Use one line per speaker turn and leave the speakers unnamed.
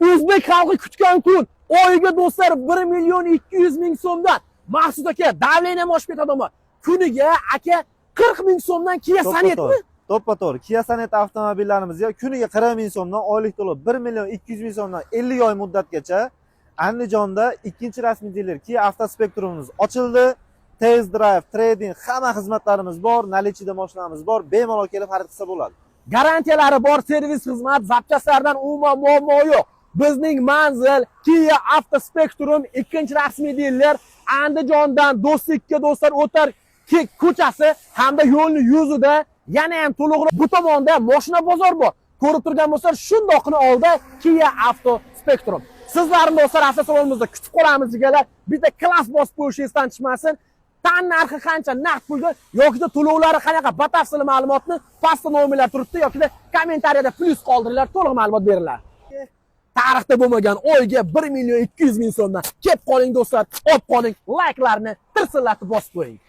O'zbek xalqi kutgan kun. Oyiga do'stlar 1.200.000 so'mdan. Maqsud aka, davleniya oshib ketadimi? Kuniga aka 40.000 so'mdan Kia Sonetmi?
To'ppa-to'g'ri. Kia Sonet avtomobillarimizga kuniga 40.000 so'mdan, oylik to'lov 1.200.000 so'mdan 50 oy muddatgacha Andijonda ikkinchi rasmiy diler Kia Avto Spektrumimiz ochildi. Test drive, trading, hamma xizmatlarimiz bor, nalichida mashinamiz bor. Bemalol kelib xarid qilsa bo'ladi.
Garantiyalari bor, servis xizmat, zapchastlardan umuman muammo yo'q. Bizning manzil Kia Avto Spektrum ikkinchi rasmiy diler Andijondan Do'stlikka do'stlar o'tar ko'chasi hamda yo'lni yuzida yana ham to'liqroq bu tomonda mashina bozor bor. Ko'rib turgan bo'lsangiz, shundoqni oldi Kia Avto Spektrum. Sizlarni do'stlar avtosalonimizda kutib qolamiz deganlar, bitta klass bosib qo'yishingizni tushmasin. Tan narxi qancha, naqd pulga yoki to'lovlari qanaqa, batafsil ma'lumotni pastda nomerlar turibdi yoki kommentariyada plus qoldiringlar, to'liq ma'lumot beringlar. Tarixda bo'lmagan oyiga 1.200.000 so'mdan kelib qoling do'stlar, olib qoling, layklarni tirsillatib bosib qo'ying.